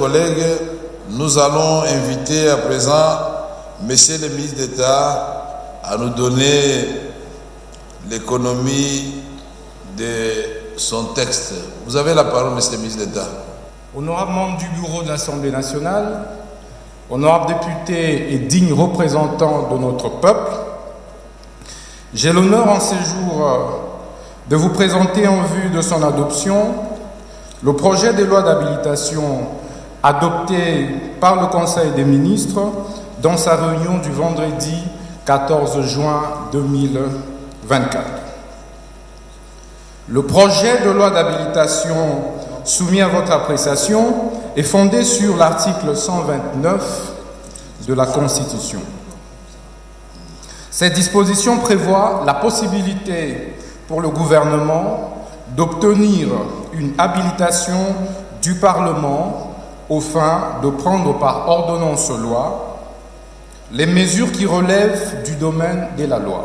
Collègues, nous allons inviter à présent Monsieur le ministre d'État à nous donner l'économie de son texte. Vous avez la parole, Monsieur le ministre d'État. Honorables membres du bureau de l'Assemblée nationale, honorables députés et dignes représentants de notre peuple, j'ai l'honneur en ces jours de vous présenter en vue de son adoption le projet de loi d'habilitation adopté par le Conseil des ministres dans sa réunion du vendredi 14 juin 2024. Le projet de loi d'habilitation soumis à votre appréciation est fondé sur l'article 129 de la Constitution. Cette disposition prévoit la possibilité pour le gouvernement d'obtenir une habilitation du Parlement aux fins de prendre par ordonnance-loi les mesures qui relèvent du domaine de la loi.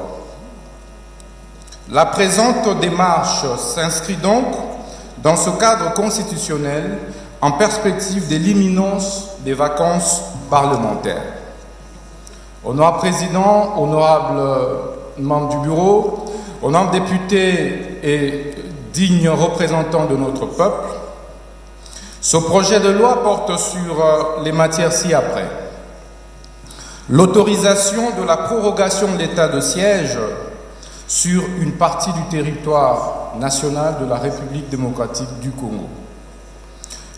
La présente démarche s'inscrit donc dans ce cadre constitutionnel en perspective de l'imminence des vacances parlementaires. Honorable Président, honorables membres du bureau, honorables députés et dignes représentants de notre peuple, ce projet de loi porte sur les matières ci-après. L'autorisation de la prorogation de l'état de siège sur une partie du territoire national de la République démocratique du Congo.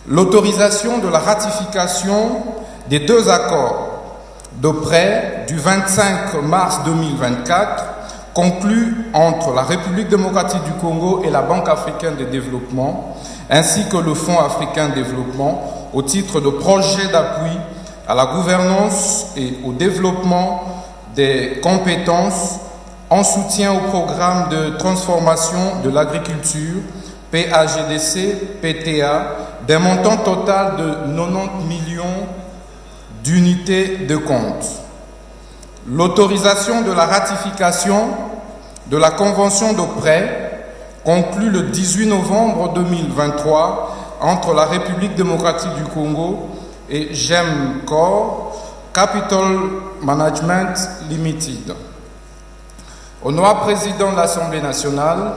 L'autorisation de la ratification des deux accords de prêt du 25 mars 2024 conclus entre la République démocratique du Congo et la Banque africaine de développement, ainsi que le Fonds africain de développement, au titre de projets d'appui à la gouvernance et au développement des compétences en soutien au programme de transformation de l'agriculture, PAGDC, PTA, d'un montant total de 90 millions d'unités de compte. L'autorisation de la ratification de la convention de prêt conclue le 18 novembre 2023 entre la République démocratique du Congo et GEMCOR Capital Management Limited. Honorable Président de l'Assemblée nationale,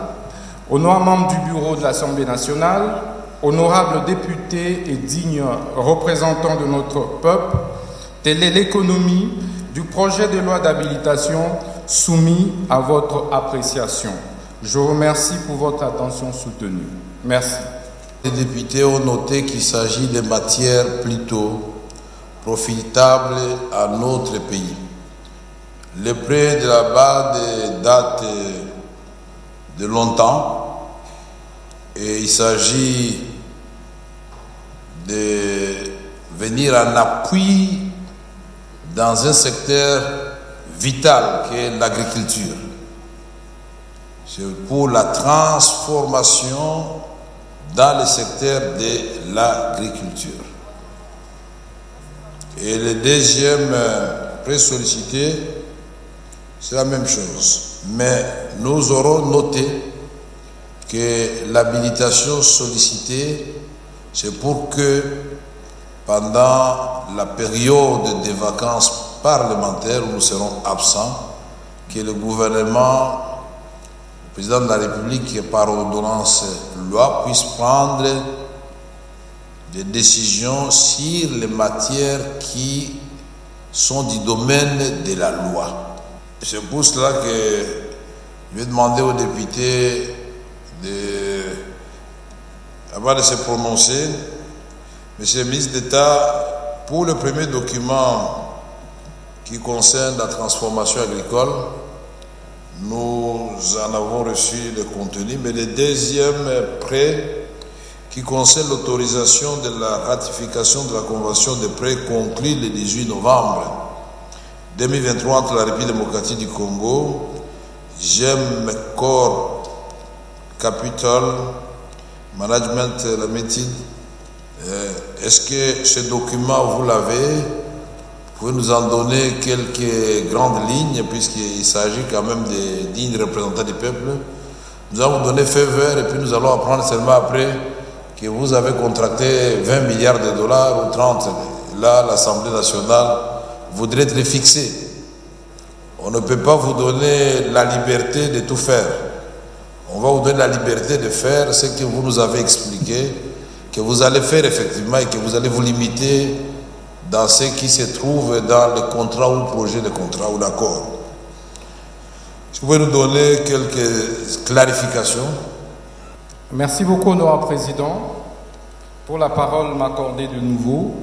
honorables membres du bureau de l'Assemblée nationale, honorables députés et dignes représentants de notre peuple, telle est l'économie du projet de loi d'habilitation soumis à votre appréciation. Je vous remercie pour votre attention soutenue. Merci. Les députés ont noté qu'il s'agit de matières plutôt profitables à notre pays. Le prêt de la BAD date de longtemps et il s'agit de venir en appui dans un secteur vital qui est l'agriculture. C'est pour la transformation dans le secteur de l'agriculture. Et le deuxième prêt sollicité, c'est la même chose. Mais nous aurons noté que l'habilitation sollicitée, c'est pour que pendant la période des vacances parlementaires où nous serons absents, que le gouvernement, le président de la République, par ordonnance loi, puisse prendre des décisions sur les matières qui sont du domaine de la loi. C'est pour cela que je vais demander aux députés avant de se prononcer. Monsieur le ministre d'État, pour le premier document qui concerne la transformation agricole, nous en avons reçu le contenu, mais le deuxième prêt qui concerne l'autorisation de la ratification de la convention de prêt conclue le 18 novembre 2023 entre la République démocratique du Congo, GEMCOR Capital Management Limited. Est-ce que ce document, vous l'avez? Vous pouvez nous en donner quelques grandes lignes, puisqu'il s'agit quand même des dignes représentants du peuple. Nous allons vous donner feu vert et puis nous allons apprendre seulement après que vous avez contracté 20 milliards de dollars ou 30. Là, l'Assemblée nationale voudrait être fixée. On ne peut pas vous donner la liberté de tout faire. On va vous donner la liberté de faire ce que vous nous avez expliqué, que vous allez faire effectivement et que vous allez vous limiter dans ce qui se trouve dans le contrat ou projet de contrat ou d'accord. Est-ce que vous pouvez nous donner quelques clarifications? Merci beaucoup, Honorable Président. Pour la parole m'accorder de nouveau.